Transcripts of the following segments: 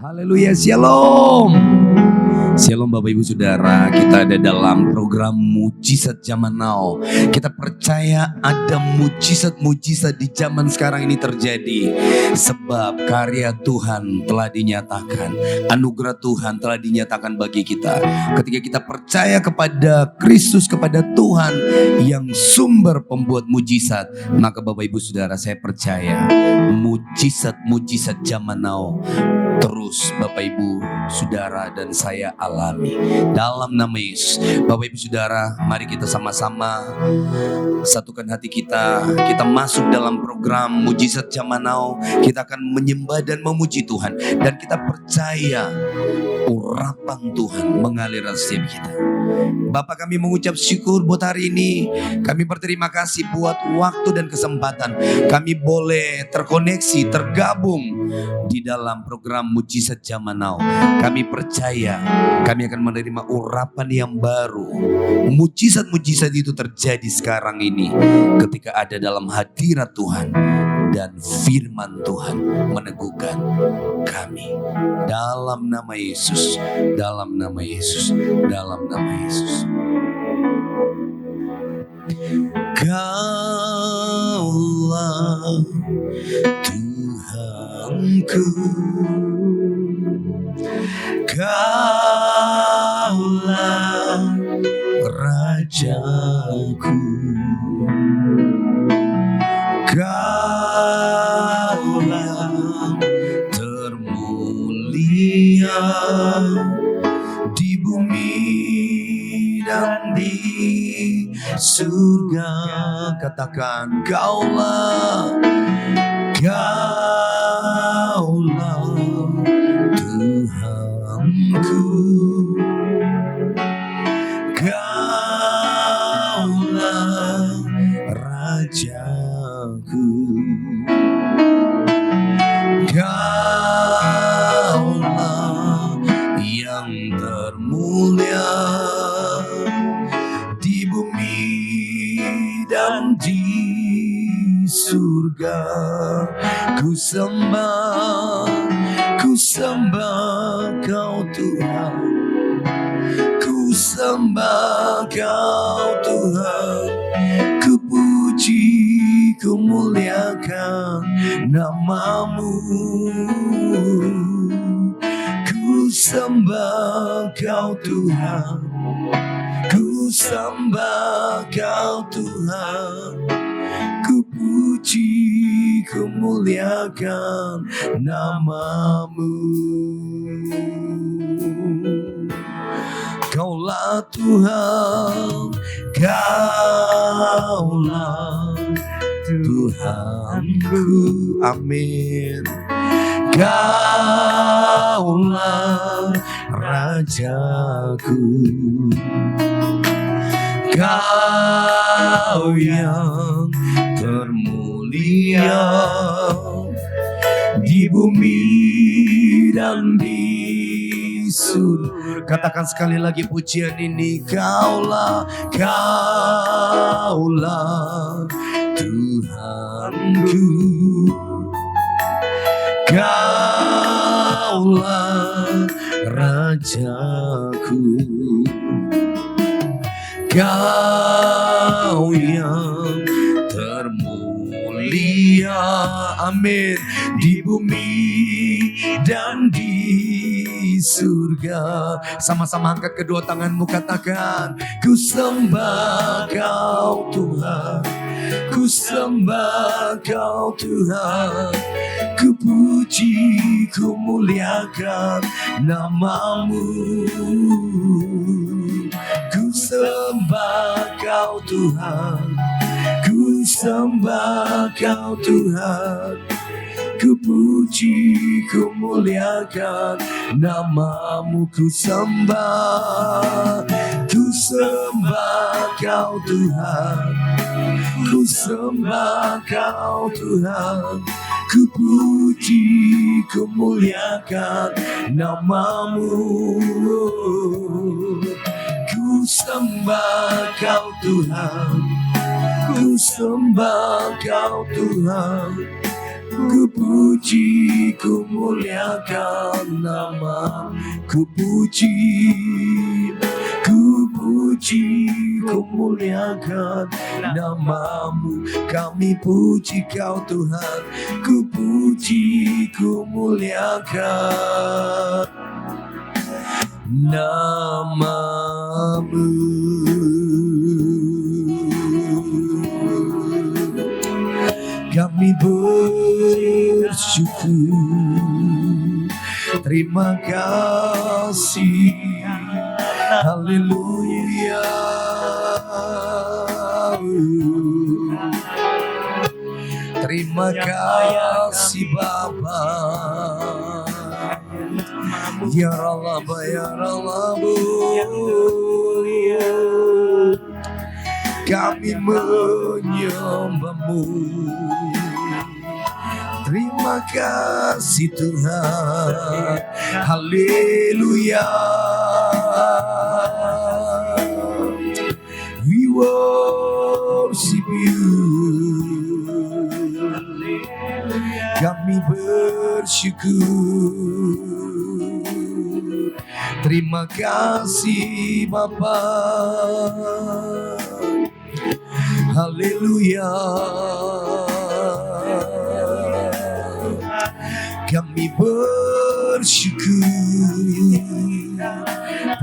Haleluya, shalom. Shalom Bapak Ibu Saudara, kita ada dalam program Mujizat Zaman Now. Kita percaya ada mujizat-mujizat di zaman sekarang ini terjadi. Sebab karya Tuhan telah dinyatakan, anugerah Tuhan telah dinyatakan bagi kita. Ketika kita percaya kepada Kristus, kepada Tuhan yang sumber pembuat mujizat, maka Bapak Ibu Saudara, saya percaya mujizat-mujizat zaman now terus Bapak Ibu Saudara dan saya alami dalam nama Yesus. Bapak Ibu Saudara, mari kita sama-sama satukan hati kita. Kita masuk dalam program Mujizat Zaman Now. Kita akan menyembah dan memuji Tuhan, dan kita percaya urapan Tuhan mengalir dalam setiap kita. Bapak, kami mengucap syukur buat hari ini. Kami berterima kasih buat waktu dan kesempatan kami boleh terkoneksi, tergabung di dalam program Mujizat Zaman Now. Kami percaya kami akan menerima urapan yang baru. Mujizat-mujizat itu terjadi sekarang ini ketika ada dalam hadirat Tuhan, dan firman Tuhan meneguhkan kami. Dalam nama Yesus, dalam nama Yesus, dalam nama Yesus. Kaulah Tuhanku, Kaulah Rajaku, Kaulah termulia di bumi dan di surga. Katakan, Kaulah, Kaulah Tuhanku, Kaulah Rajaku, Kaulah yang termulia di bumi dan di surga. Ku sembah Kau Tuhan, ku sembah Kau Tuhan, ku puji, ku muliakan namamu. Ku sembah Kau Tuhan, ku sembah Kau Tuhan, ku puji, ku muliakan namamu. Kaulah Tuhan, Kaulah Tuhanku, amin. Kaulah Rajaku, Kau yang termulia di bumi dan di surga. Katakan sekali lagi pujian ini, Kaulah, Kaulah Tuhanku, Kaulah Rajaku, Kau yang termulia, amin, di bumi dan di surga. Sama-sama angkat kedua tanganmu, katakan, ku sembah Kau Tuhan, ku sembah Kau Tuhan, ku puji, ku muliakan namamu. Ku sembah Kau Tuhan, ku sembah Kau Tuhan, ku puji, ku muliakan namamu. Ku sembah Kau Tuhan, ku sembah Kau Tuhan, ku puji, ku muliakan namamu. Ku sembah Kau Tuhan, ku sembah Kau Tuhan, ku Ku puji, ku muliakan nama, ku puji, ku puji, ku muliakan namamu. Kami puji kau Tuhan, ku puji, ku muliakan namamu. Kami bersyukur, terima kasih, haleluya. Terima kasih Bapa, ya Allah, ya Allah, kami menyembahmu. Terima kasih Tuhan, haleluya. We worship you. Kami bersyukur, terima kasih Bapa, haleluya. Kami bersyukur,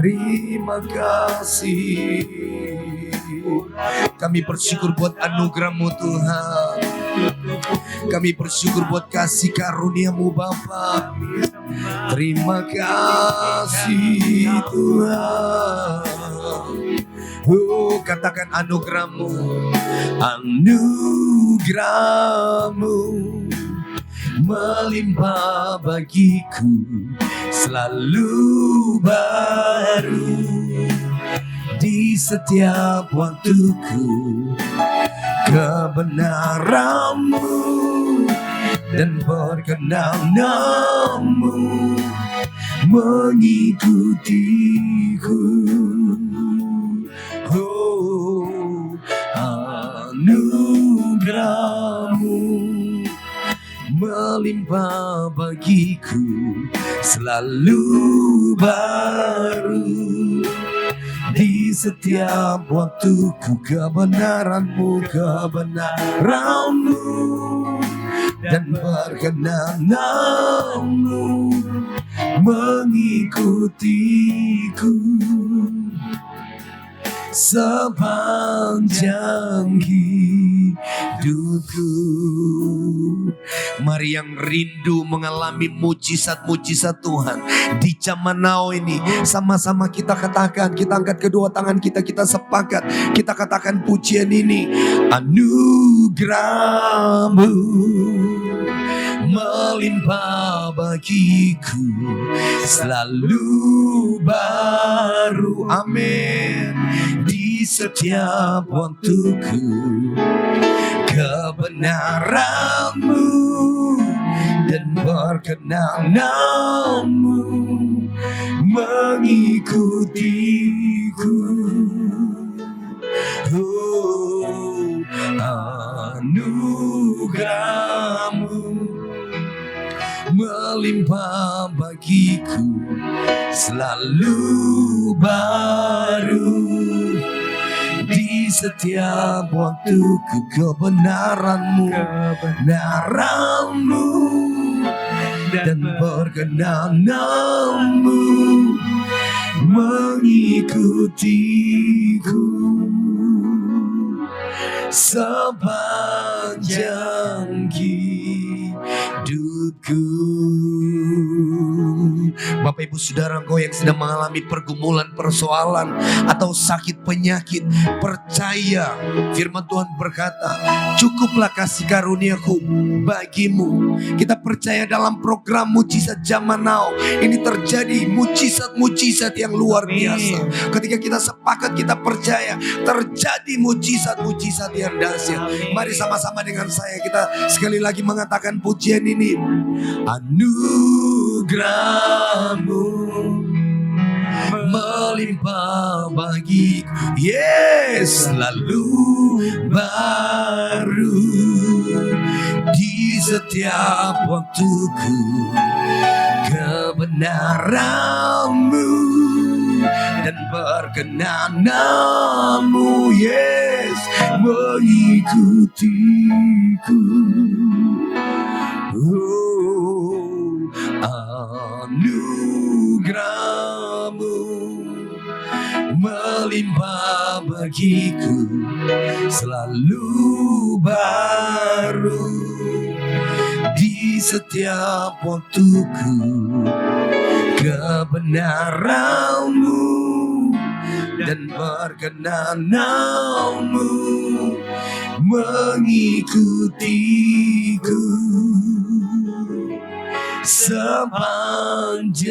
terima kasih. Kami bersyukur buat anugerah-Mu Tuhan. Kami bersyukur buat kasih karunia-Mu Bapa. Terima kasih Tuhan. Oh, katakan anugerah-Mu, anugerah-Mu melimpah bagiku, selalu baru di setiap waktuku. Kebenaran-Mu dan perkenan-Mu mengikutiku. Oh, anugerah-Mu melimpah bagiku, selalu baru di setiap waktuku. Kebenaran-Mu, kebenaran-Mu dan perkenan-Mu mengikutiku sepanjang hidupku. Mari yang rindu mengalami mujizat-mujizat Tuhan di zaman now ini, sama-sama kita katakan, kita angkat kedua tangan kita, kita sepakat, kita katakan pujian ini. Anugerah-Mu melimpah bagiku, selalu baru, amin, di setiap waktuku. Kebenaran-Mu dan perkenan-Mu mengikutiku. Oh, anugerah-Mu melimpah bagiku, selalu baru di setiap waktuku. Kebenaran-Mu, kebenaran-Mu dan perkenan-Mu mengikutiku sepanjang hidupku. Bapak Ibu Saudara, engkau yang sedang mengalami pergumulan, persoalan atau sakit penyakit, percaya firman Tuhan berkata, cukuplah kasih karunia-Ku bagimu. Kita percaya dalam program mujizat zaman now ini terjadi mujizat-mujizat yang luar biasa. Ketika kita sepakat, kita percaya terjadi mujizat-mujizat yang dahsyat. Mari sama-sama dengan saya kita sekali lagi mengatakan pujian ini. Anugerah-Mu melimpah bagiku, yes, selalu baru di setiap waktuku kebenaran-Mu dan perkenanan-Mu, yes, mengikutiku. Oh, anugerah-Mu melimpah bagiku, selalu baru di setiap waktuku. Kebenaran-Mu dan perkenanan-Mu mengikutiku sepanjang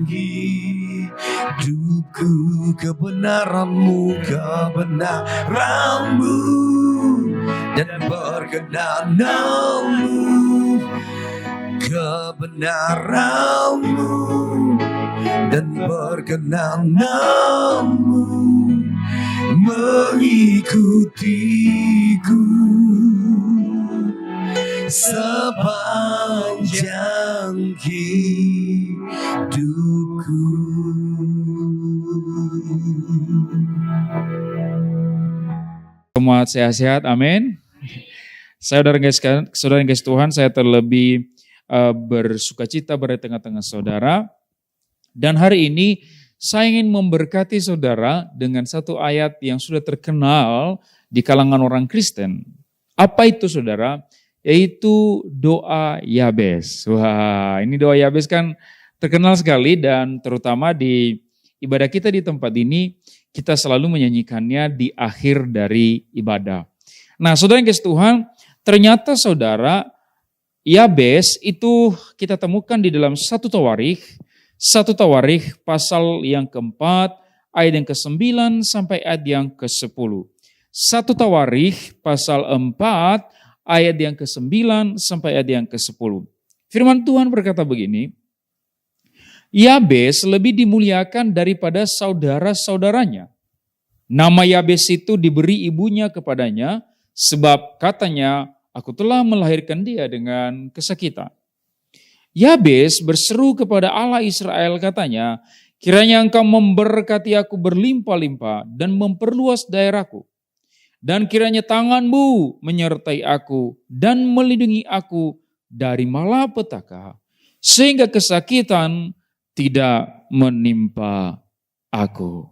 hidupku. Kebenaran-Mu, kebenaran-Mu dan perkenanan-Mu, kebenaran-Mu dan perkenanan-Mu mengikutiku sepanjang hidupku. Semua sehat-sehat, amin. Saudara yang kasih Tuhan, saya terlebih bersukacita berada di tengah-tengah saudara. Dan hari ini saya ingin memberkati saudara dengan satu ayat yang sudah terkenal di kalangan orang Kristen. Apa itu saudara? Yaitu doa Yabes. Wah, ini doa Yabes kan terkenal sekali dan terutama di ibadah kita di tempat ini, kita selalu menyanyikannya di akhir dari ibadah. Nah, saudara yang kasih Tuhan, ternyata saudara, Yabes itu kita temukan di dalam 1 Tawarikh pasal yang keempat, ayat yang ke-9 sampai ayat yang ke-10. 1 Tawarikh pasal 4, ayat yang ke-9 sampai ayat yang ke-10. Firman Tuhan berkata begini, Yabes lebih dimuliakan daripada saudara-saudaranya. Nama Yabes itu diberi ibunya kepadanya, sebab katanya, aku telah melahirkan dia dengan kesakitan. Yabes berseru kepada Allah Israel katanya, kiranya engkau memberkati aku berlimpah-limpah dan memperluas daerahku. Dan kiranya tangan-Mu menyertai aku dan melindungi aku dari malapetaka, sehingga kesakitan tidak menimpa aku.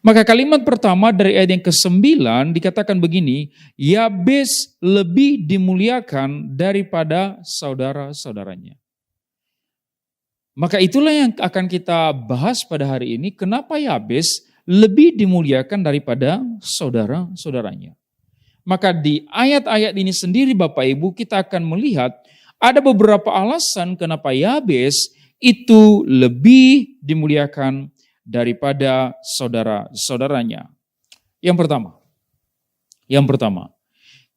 Maka kalimat pertama dari ayat yang ke-9 dikatakan begini, Yabes lebih dimuliakan daripada saudara-saudaranya. Maka itulah yang akan kita bahas pada hari ini, kenapa Yabes lebih dimuliakan daripada saudara-saudaranya. Maka di ayat-ayat ini sendiri Bapak Ibu kita akan melihat ada beberapa alasan kenapa Yabes itu lebih dimuliakan daripada saudara-saudaranya. Yang pertama,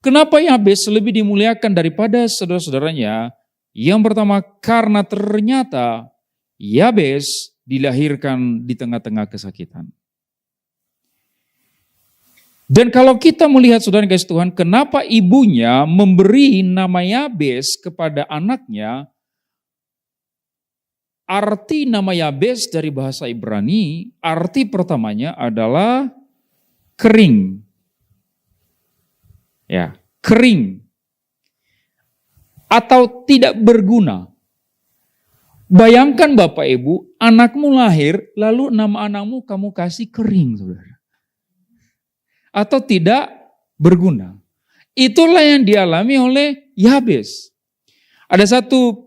kenapa Yabes lebih dimuliakan daripada saudara-saudaranya? Yang pertama, karena ternyata Yabes dilahirkan di tengah-tengah kesakitan. Dan kalau kita melihat saudara yang kasih Tuhan, kenapa ibunya memberi nama Yabes kepada anaknya? Arti nama Yabes dari bahasa Ibrani, arti pertamanya adalah kering. Ya, kering. Atau tidak berguna. Bayangkan Bapak Ibu, anakmu lahir, lalu nama anakmu kamu kasih kering, saudara. Atau tidak berguna. Itulah yang dialami oleh Yabes. Ada satu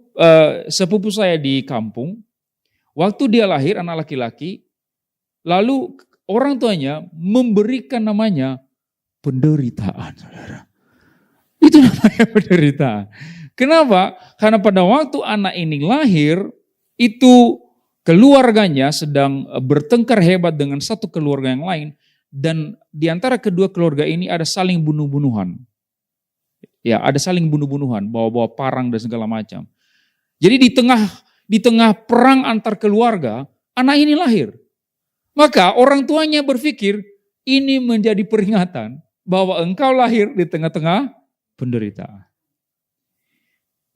sepupu saya di kampung, waktu dia lahir anak laki-laki, lalu orang tuanya memberikan namanya penderitaan, saudara. Itu namanya penderitaan. Kenapa? Karena pada waktu anak ini lahir, itu keluarganya sedang bertengkar hebat dengan satu keluarga yang lain, dan di antara kedua keluarga ini ada saling bunuh-bunuhan. Ya, ada saling bunuh-bunuhan, bawa-bawa parang dan segala macam. Jadi di tengah perang antar keluarga, anak ini lahir. Maka orang tuanya berpikir ini menjadi peringatan bahwa engkau lahir di tengah-tengah penderitaan.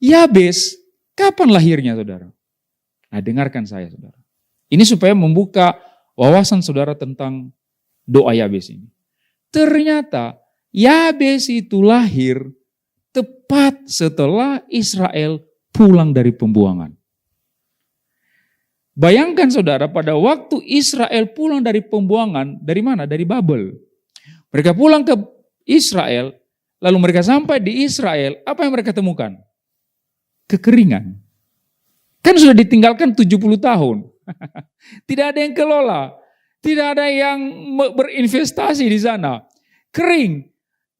Yabes, kapan lahirnya saudara? Nah dengarkan saya saudara. Ini supaya membuka wawasan saudara tentang doa Yabes ini. Ternyata Yabes itu lahir tepat setelah Israel pulang dari pembuangan. Bayangkan saudara, pada waktu Israel pulang dari pembuangan, dari mana? Dari Babel. Mereka pulang ke Israel, lalu mereka sampai di Israel, apa yang mereka temukan? Kekeringan. Kan sudah ditinggalkan 70 tahun. Tidak ada yang kelola, tidak ada yang berinvestasi di sana. Kering.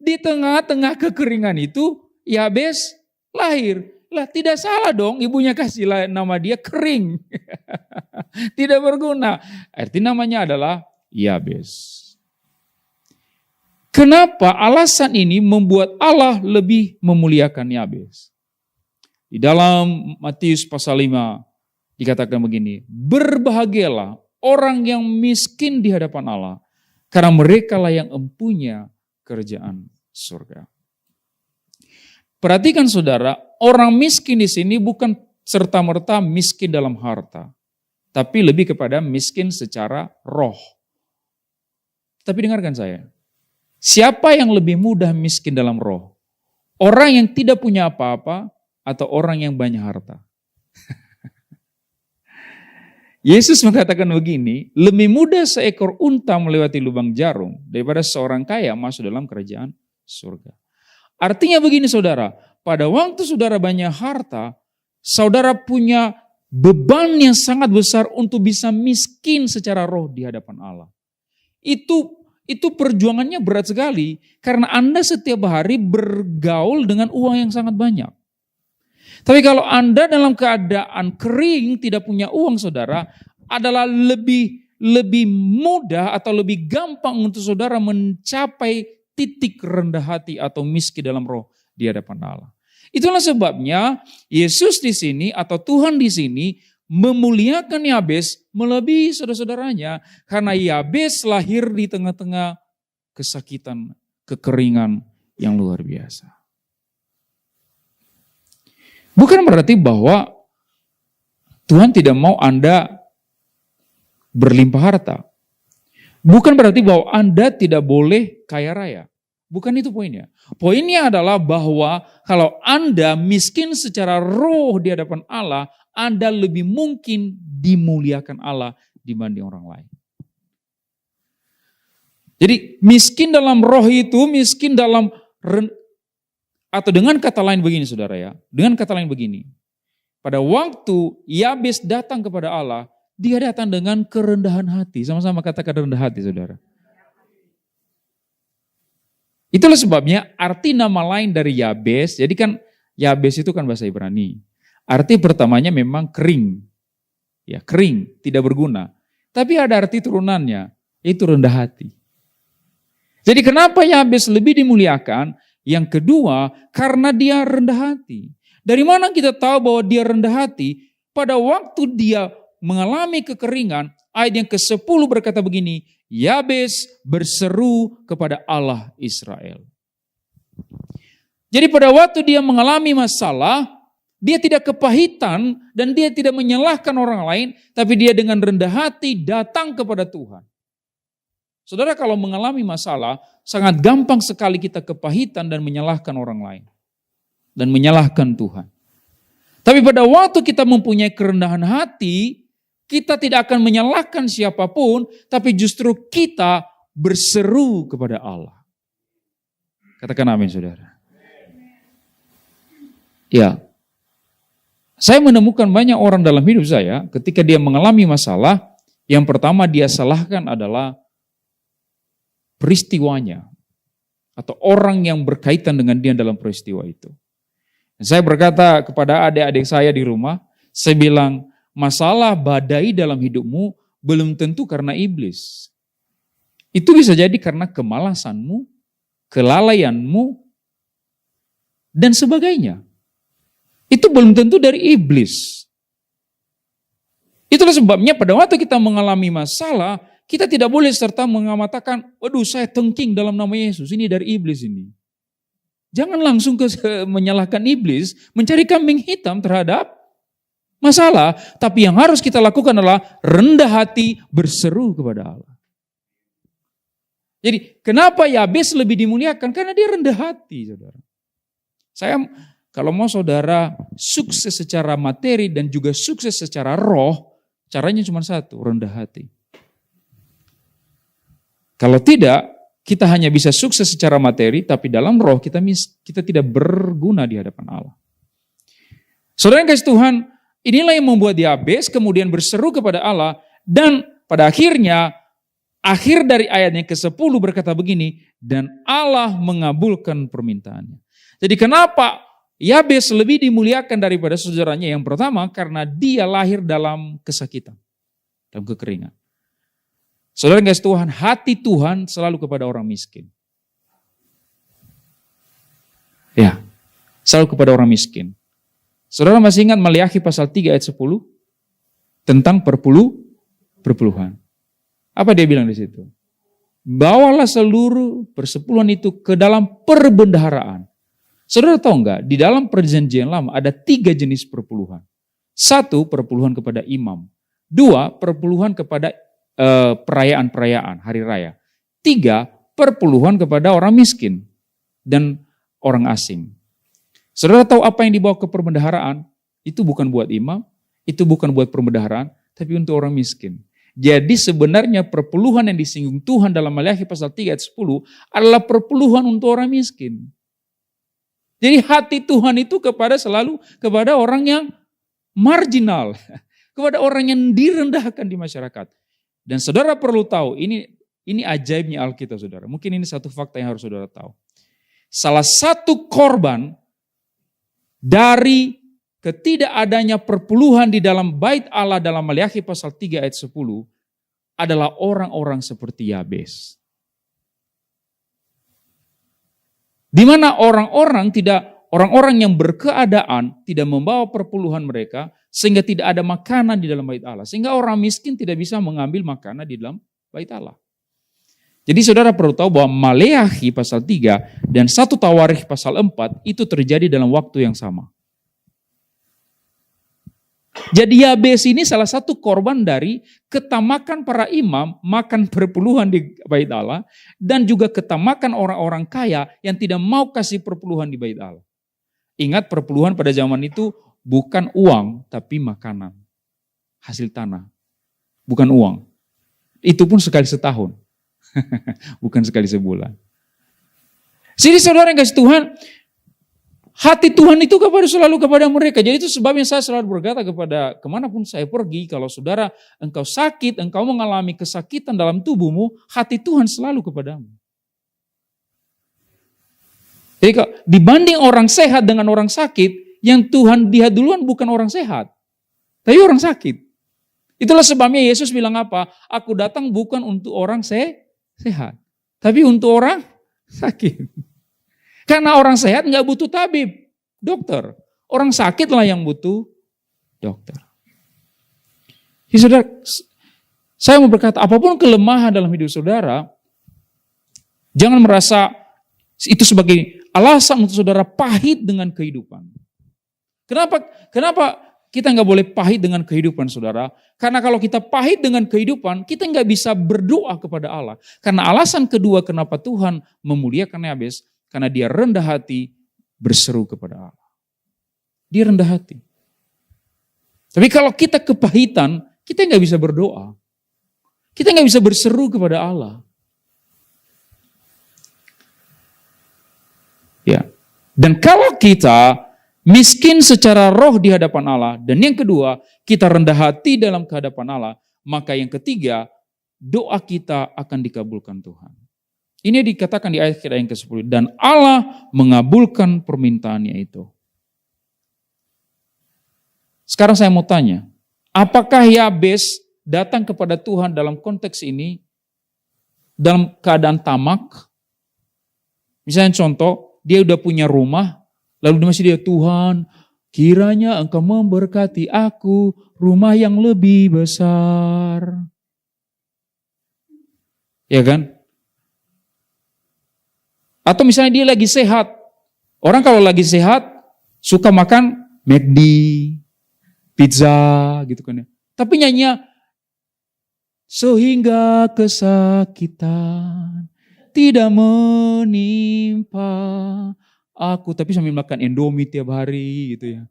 Di tengah-tengah kekeringan itu, Yabes lahir. Lah tidak salah dong, ibunya kasih nama dia kering. Tidak berguna. Arti namanya adalah Yabes. Kenapa alasan ini membuat Allah lebih memuliakan Yabes? Di dalam Matius pasal 5 dikatakan begini, berbahagialah orang yang miskin di hadapan Allah, karena mereka lah yang empunya kerajaan surga. Perhatikan saudara, orang miskin di sini bukan serta-merta miskin dalam harta, tapi lebih kepada miskin secara roh. Tapi dengarkan saya, siapa yang lebih mudah miskin dalam roh? Orang yang tidak punya apa-apa atau orang yang banyak harta? Yesus mengatakan begini, lebih mudah seekor unta melewati lubang jarum daripada seorang kaya masuk dalam kerajaan surga. Artinya begini saudara, pada waktu saudara banyak harta, saudara punya beban yang sangat besar untuk bisa miskin secara roh di hadapan Allah. Itu perjuangannya berat sekali, karena Anda setiap hari bergaul dengan uang yang sangat banyak. Tapi kalau Anda dalam keadaan kering, tidak punya uang saudara, adalah lebih mudah atau lebih gampang untuk saudara mencapai titik rendah hati atau miskin dalam roh di hadapan Allah. Itulah sebabnya Yesus di sini atau Tuhan di sini memuliakan Yabes melebihi saudara-saudaranya, karena Yabes lahir di tengah-tengah kesakitan, kekeringan yang luar biasa. Bukan berarti bahwa Tuhan tidak mau Anda berlimpah harta. Bukan berarti bahwa Anda tidak boleh kaya raya. Bukan itu poinnya. Poinnya adalah bahwa kalau Anda miskin secara roh di hadapan Allah, Anda lebih mungkin dimuliakan Allah dibanding orang lain. Jadi miskin dalam roh itu, miskin dalam, atau dengan kata lain begini saudara ya, dengan kata lain begini. Pada waktu Yabes datang kepada Allah, dia datang dengan kerendahan hati. Sama-sama katakan rendah hati saudara. Itulah sebabnya arti nama lain dari Yabes, jadi kan Yabes itu kan bahasa Ibrani. Arti pertamanya memang kering. Ya, kering, tidak berguna. Tapi ada arti turunannya, itu rendah hati. Jadi kenapa Yabes lebih dimuliakan? Yang kedua, karena dia rendah hati. Dari mana kita tahu bahwa dia rendah hati? Pada waktu dia mengalami kekeringan, ayat yang ke-10 berkata begini, Yabes berseru kepada Allah Israel. Jadi pada waktu dia mengalami masalah, dia tidak kepahitan dan dia tidak menyalahkan orang lain, tapi dia dengan rendah hati datang kepada Tuhan. Saudara, kalau mengalami masalah, sangat gampang sekali kita kepahitan dan menyalahkan orang lain. Dan menyalahkan Tuhan. Tapi pada waktu kita mempunyai kerendahan hati, kita tidak akan menyalahkan siapapun, tapi justru kita berseru kepada Allah. Katakan amin saudara. Ya, saya menemukan banyak orang dalam hidup saya, ketika dia mengalami masalah, yang pertama dia salahkan adalah peristiwanya. Atau orang yang berkaitan dengan dia dalam peristiwa itu. Saya berkata kepada adik-adik saya di rumah, saya bilang, masalah badai dalam hidupmu belum tentu karena iblis. Itu bisa jadi karena kemalasanmu, kelalaianmu, dan sebagainya. Itu belum tentu dari iblis. Itulah sebabnya pada waktu kita mengalami masalah, kita tidak boleh serta mengatakan, waduh saya tengking dalam nama Yesus, ini dari iblis ini. Jangan langsung menyalahkan iblis, mencari kambing hitam terhadap masalah. Tapi yang harus kita lakukan adalah rendah hati, berseru kepada Allah. Jadi kenapa Yabes lebih dimuliakan? Karena dia rendah hati, saudara. Saya kalau mau saudara sukses secara materi dan juga sukses secara roh, caranya cuma satu, rendah hati. Kalau tidak, kita hanya bisa sukses secara materi, tapi dalam roh kita tidak berguna di hadapan Allah. Saudara yang kasih Tuhan, inilah yang membuat Yabes kemudian berseru kepada Allah, dan pada akhirnya, akhir dari ayat yang ke-10 berkata begini, dan Allah mengabulkan permintaannya. Jadi kenapa Yabes lebih dimuliakan daripada saudaranya? Yang pertama, karena dia lahir dalam kesakitan, dalam kekeringan. Saudara yang kasih Tuhan, hati Tuhan selalu kepada orang miskin. Ya, selalu kepada orang miskin. Saudara masih ingat Maliaki pasal 3 ayat 10? Tentang perpuluhan. Apa dia bilang di situ? Bawalah seluruh persepuluhan itu ke dalam perbendaharaan. Saudara tahu enggak, di dalam perjanjian lama ada 3 jenis perpuluhan. 1, perpuluhan kepada imam. 2, perpuluhan kepada perayaan-perayaan, hari raya. 3, perpuluhan kepada orang miskin dan orang asing. Saudara tahu apa yang dibawa ke perbendaharaan? Itu bukan buat imam, itu bukan buat perbendaharaan, tapi untuk orang miskin. Jadi sebenarnya perpuluhan yang disinggung Tuhan dalam Maliaki pasal 3 ayat 10 adalah perpuluhan untuk orang miskin. Jadi hati Tuhan itu selalu kepada orang yang marginal, kepada orang yang direndahkan di masyarakat. Dan saudara perlu tahu, ini ajaibnya Alkitab, saudara. Mungkin ini satu fakta yang harus saudara tahu. Salah satu korban dari ketidakadanya perpuluhan di dalam bait Allah dalam Maliaki pasal 3 ayat 10 adalah orang-orang seperti Yabes. Di mana orang-orang yang berkeadaan tidak membawa perpuluhan mereka, sehingga tidak ada makanan di dalam bait Allah. Sehingga orang miskin tidak bisa mengambil makanan di dalam bait Allah. Jadi saudara perlu tahu bahwa Maleakhi pasal 3 dan 1 Tawarikh pasal 4 itu terjadi dalam waktu yang sama. Jadi Yabes ini salah satu korban dari ketamakan para imam makan perpuluhan di bait Allah dan juga ketamakan orang-orang kaya yang tidak mau kasih perpuluhan di bait Allah. Ingat, perpuluhan pada zaman itu bukan uang, tapi makanan. Hasil tanah. Bukan uang. Itu pun sekali setahun. Bukan sekali sebulan. Jadi saudara yang kasih Tuhan, hati Tuhan itu selalu kepada mereka. Jadi itu sebabnya saya selalu berkata kemanapun saya pergi, kalau saudara engkau sakit, engkau mengalami kesakitan dalam tubuhmu, hati Tuhan selalu kepadamu. Jadi dibanding orang sehat dengan orang sakit, yang Tuhan lihat duluan bukan orang sehat, tapi orang sakit. Itulah sebabnya Yesus bilang apa? Aku datang bukan untuk orang sehat, tapi untuk orang sakit. Karena orang sehat nggak butuh tabib, dokter. Orang sakitlah yang butuh dokter. Ya, saudara, saya mau berkata, apapun kelemahan dalam hidup saudara, jangan merasa itu sebagai alasan untuk saudara pahit dengan kehidupan. Kenapa kita nggak boleh pahit dengan kehidupan, saudara? Karena kalau kita pahit dengan kehidupan, kita nggak bisa berdoa kepada Allah. Karena alasan kedua kenapa Tuhan memuliakan Yabes, karena dia rendah hati berseru kepada Allah. Dia rendah hati. Tapi kalau kita kepahitan, kita nggak bisa berdoa. Kita nggak bisa berseru kepada Allah. Ya. Dan kalau kita miskin secara roh di hadapan Allah, dan yang kedua, kita rendah hati dalam kehadapan Allah, maka yang ketiga, doa kita akan dikabulkan Tuhan. Ini dikatakan di ayat yang ke-10, dan Allah mengabulkan permintaannya itu. Sekarang saya mau tanya, apakah Yabes datang kepada Tuhan dalam konteks ini dalam keadaan tamak? Misalnya contoh, dia udah punya rumah, lalu masih dia, Tuhan, kiranya Engkau memberkati aku rumah yang lebih besar. Ya kan? Atau misalnya dia lagi sehat, Orang kalau lagi sehat, suka makan McD, pizza gitu kan ya. Tapi nyanyinya, sehingga kesakitan tidak menimpa aku. Tapi sambil makan Indomie tiap hari gitu ya.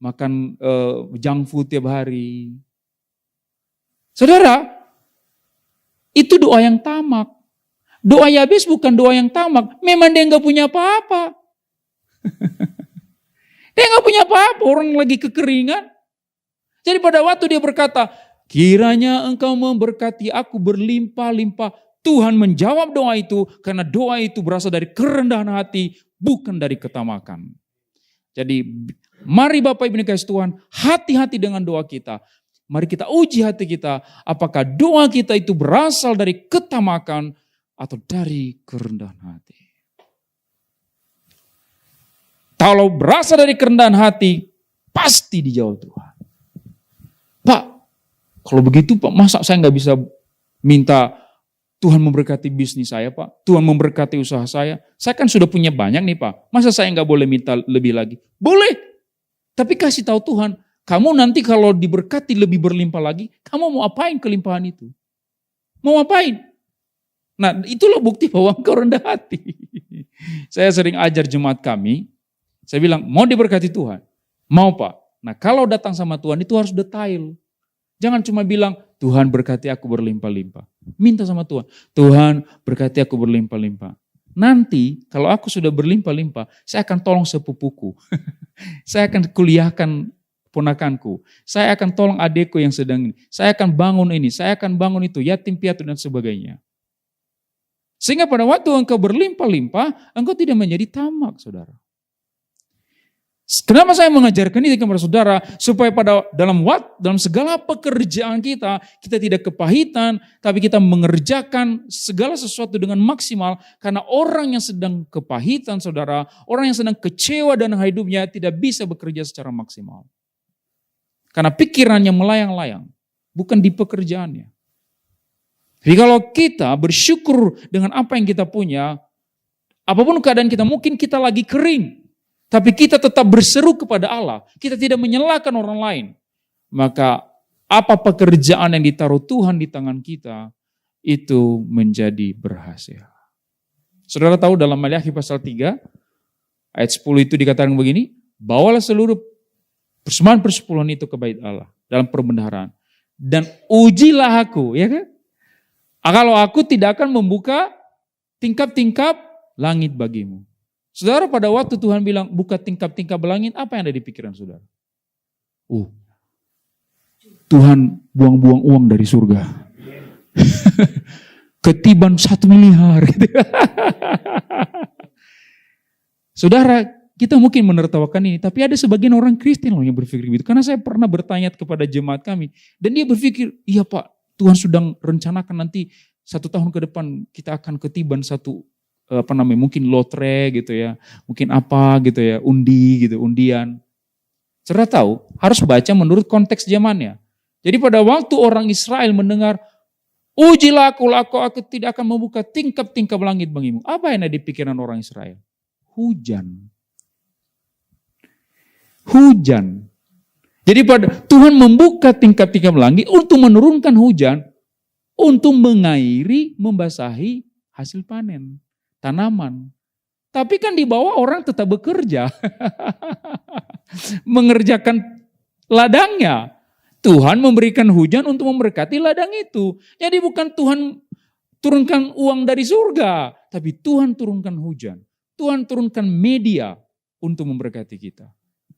Makan junk food tiap hari. Saudara, itu doa yang tamak. Doa Yabes bukan doa yang tamak. Memang dia nggak punya apa-apa. Dia nggak punya apa-apa. Orang lagi kekeringan. Jadi pada waktu dia berkata, kiranya engkau memberkati aku berlimpah-limpah. Tuhan menjawab doa itu karena doa itu berasal dari kerendahan hati, bukan dari ketamakan. Jadi mari Bapak Ibu dikasih Tuhan, hati-hati dengan doa kita. Mari kita uji hati kita, apakah doa kita itu berasal dari ketamakan atau dari kerendahan hati. Kalau berasal dari kerendahan hati, pasti dijawab Tuhan. Pak, kalau begitu Pak, masa saya nggak bisa minta Tuhan memberkati bisnis saya Pak, Tuhan memberkati usaha saya. Saya kan sudah punya banyak nih Pak, masa saya nggak boleh minta lebih lagi? Boleh, tapi kasih tahu Tuhan, kamu nanti kalau diberkati lebih berlimpah lagi, kamu mau apain kelimpahan itu? Mau apain? Nah itulah bukti bahwa engkau rendah hati. Saya sering ajar jemaat kami, saya bilang mau diberkati Tuhan? Mau Pak. Nah kalau datang sama Tuhan itu harus detail. Jangan cuma bilang Tuhan berkati aku berlimpah-limpah. Minta sama Tuhan, Tuhan berkati aku berlimpah-limpah. Nanti kalau aku sudah berlimpah-limpah, saya akan tolong sepupuku. Saya akan kuliahkan ponakanku. Saya akan tolong adekku yang sedang ini. Saya akan bangun ini, saya akan bangun itu, yatim piatu dan sebagainya. Sehingga pada waktu engkau berlimpah-limpah, engkau tidak menjadi tamak, saudara. Kenapa saya mengajarkan ini kepada saudara? Supaya dalam segala pekerjaan kita tidak kepahitan, tapi kita mengerjakan segala sesuatu dengan maksimal. Karena orang yang sedang kepahitan, saudara, orang yang sedang kecewa dan hidupnya tidak bisa bekerja secara maksimal. Karena pikirannya melayang-layang, bukan di pekerjaannya. Jadi kalau kita bersyukur dengan apa yang kita punya, apapun keadaan kita, mungkin kita lagi kering, tapi kita tetap berseru kepada Allah, kita tidak menyalahkan orang lain, maka apa pekerjaan yang ditaruh Tuhan di tangan kita, itu menjadi berhasil. Saudara tahu dalam Maliaki pasal 3, ayat 10 itu dikatakan begini, bawalah seluruh persembahan itu ke bait Allah, dalam perbendaharaan, dan ujilah aku, ya kan? Kalau aku tidak akan membuka tingkap-tingkap langit bagimu. Saudara, pada waktu Tuhan bilang buka tingkap-tingkap langit, apa yang ada di pikiran saudara? Tuhan buang-buang uang dari surga. Ketiban 1 miliar. Saudara, kita mungkin menertawakan ini, tapi ada sebagian orang Kristen loh yang berpikir begitu. Karena saya pernah bertanya kepada jemaat kami, dan dia berpikir, iya Pak, Tuhan sedang rencanakan nanti 1 tahun ke depan kita akan ketiban mungkin lotre gitu ya, mungkin apa gitu ya, undian. Saudara tahu, harus baca menurut konteks zamannya. Jadi pada waktu orang Israel mendengar, ujilah aku tidak akan membuka tingkap-tingkap langit bagimu. Apa yang ada di pikiran orang Israel? Hujan. Jadi Tuhan membuka tingkap-tingkap langit untuk menurunkan hujan, untuk mengairi, membasahi hasil panen, tanaman. Tapi kan di bawah orang tetap bekerja, mengerjakan ladangnya. Tuhan memberikan hujan untuk memberkati ladang itu. Jadi bukan Tuhan turunkan uang dari surga, tapi Tuhan turunkan hujan. Tuhan turunkan media untuk memberkati kita.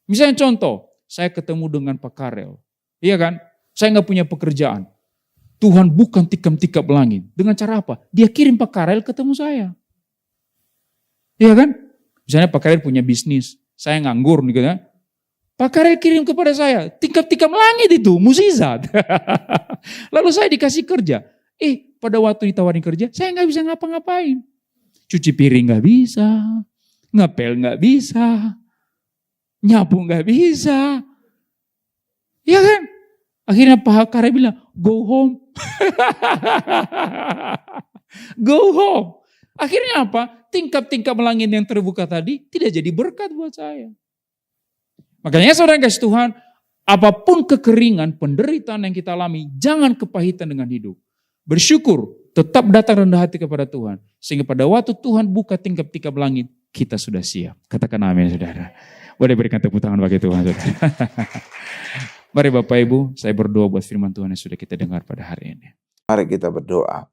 Misalnya contoh, saya ketemu dengan Pak Karel. Iya kan? Saya nggak punya pekerjaan. Tuhan bukan tikam-tikap langit. Dengan cara apa? Dia kirim Pak Karel ketemu saya. Iya kan? Misalnya Pak Karel punya bisnis. Saya nganggur nih kan. Pak Karel kirim kepada saya. Tikam-tikam langit itu. Mukjizat. Lalu saya dikasih kerja. Pada waktu ditawarin kerja, saya nggak bisa ngapa-ngapain. Cuci piring nggak bisa. Ngepel nggak bisa. Nyapu nggak bisa. Ya kan? Akhirnya Pak Karel bilang, go home. Go home. Akhirnya apa? Tingkap-tingkap langit yang terbuka tadi tidak jadi berkat buat saya. Makanya saudara kasih Tuhan, apapun kekeringan, penderitaan yang kita alami, jangan kepahitan dengan hidup. Bersyukur, tetap datang rendah hati kepada Tuhan. Sehingga pada waktu Tuhan buka tingkap-tingkap langit, kita sudah siap. Katakan amin saudara. Boleh berikan tepuk tangan bagi Tuhan saudara. Mari Bapak Ibu, saya berdoa buat firman Tuhan yang sudah kita dengar pada hari ini. Mari kita berdoa.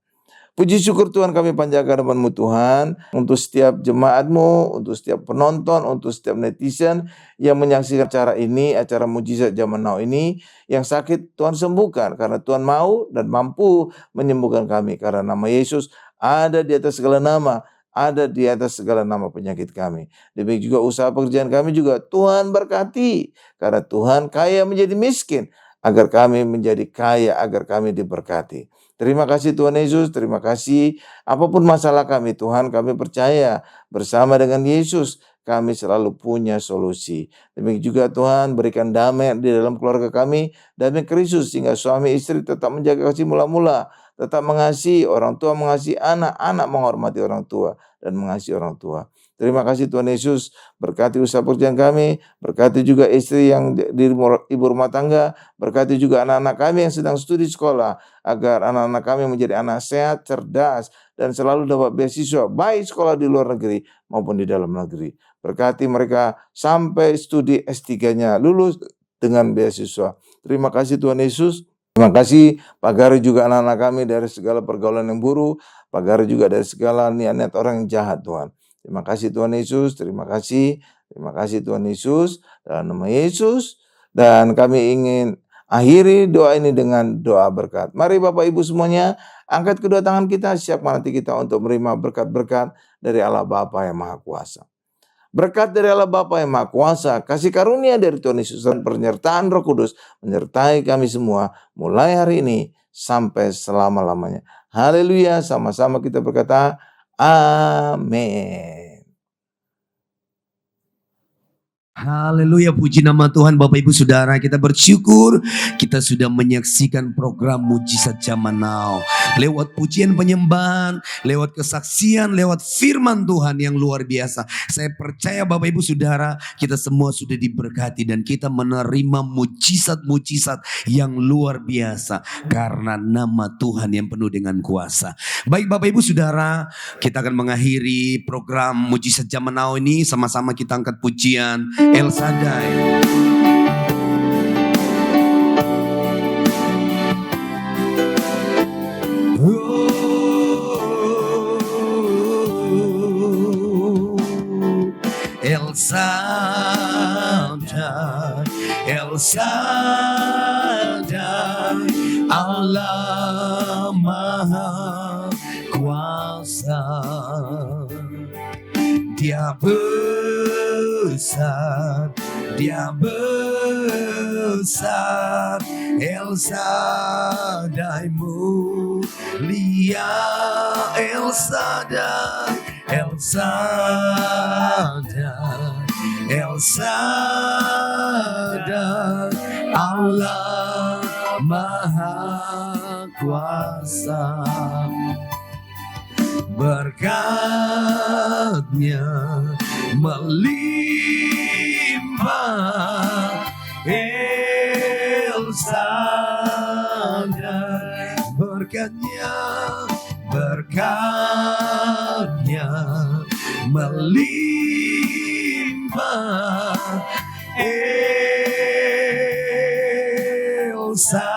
Puji syukur Tuhan kami panjatkan nama-Mu Tuhan untuk setiap jemaat-Mu, untuk setiap penonton, untuk setiap netizen yang menyaksikan acara ini, acara Mujizat Zaman Now ini. Yang sakit Tuhan sembuhkan karena Tuhan mau dan mampu menyembuhkan kami. Karena nama Yesus ada di atas segala nama, ada di atas segala nama penyakit kami. Demikian juga usaha pekerjaan kami juga Tuhan berkati. Karena Tuhan kaya menjadi miskin, agar kami menjadi kaya, agar kami diberkati. Terima kasih Tuhan Yesus, terima kasih. Apapun masalah kami Tuhan, kami percaya bersama dengan Yesus kami selalu punya solusi. Demikian juga Tuhan berikan damai di dalam keluarga kami, damai Kristus sehingga suami istri tetap menjaga kasih mula-mula, tetap mengasihi orang tua, mengasihi anak, anak menghormati orang tua dan mengasihi orang tua. Terima kasih Tuhan Yesus, berkati usaha pekerjaan kami, berkati juga istri yang di ibu rumah tangga, berkati juga anak-anak kami yang sedang studi sekolah, agar anak-anak kami menjadi anak sehat, cerdas, dan selalu dapat beasiswa, baik sekolah di luar negeri maupun di dalam negeri. Berkati mereka sampai studi S3-nya lulus dengan beasiswa. Terima kasih Tuhan Yesus. Terima kasih Pak Gari juga anak-anak kami dari segala pergaulan yang buruk, Pak Gari juga dari segala niat-niat orang yang jahat Tuhan. Terima kasih Tuhan Yesus, terima kasih Tuhan Yesus, dalam nama Yesus. Dan kami ingin akhiri doa ini dengan doa berkat. Mari Bapak Ibu semuanya, angkat kedua tangan kita, siapkan hati kita untuk menerima berkat-berkat dari Allah Bapa yang Maha Kuasa. Berkat dari Allah Bapa yang Maha Kuasa, kasih karunia dari Tuhan Yesus dan penyertaan Roh Kudus menyertai kami semua mulai hari ini sampai selama-lamanya. Haleluya, sama-sama kita berkata, amin. Haleluya, puji nama Tuhan. Bapak Ibu Saudara, kita bersyukur kita sudah menyaksikan program Mujizat Zaman Now. Lewat pujian penyembahan, lewat kesaksian, lewat firman Tuhan yang luar biasa. Saya percaya Bapak Ibu Saudara, kita semua sudah diberkati dan kita menerima mujizat-mujizat yang luar biasa. Karena nama Tuhan yang penuh dengan kuasa. Baik Bapak Ibu Saudara, kita akan mengakhiri program Mujizat Zaman Now ini. Sama-sama kita angkat pujian El Shaddai. El Shaddai, El Shaddai, Allah Maha Kuasa. Dia besar, Dia besar, El Shaddai mulia, El Shaddai, El Shaddai, El Shaddai, Allah Maha Kuasa. Berkatnya melimpah, El Shaddai. Berkatnya melimpah, El Shaddai.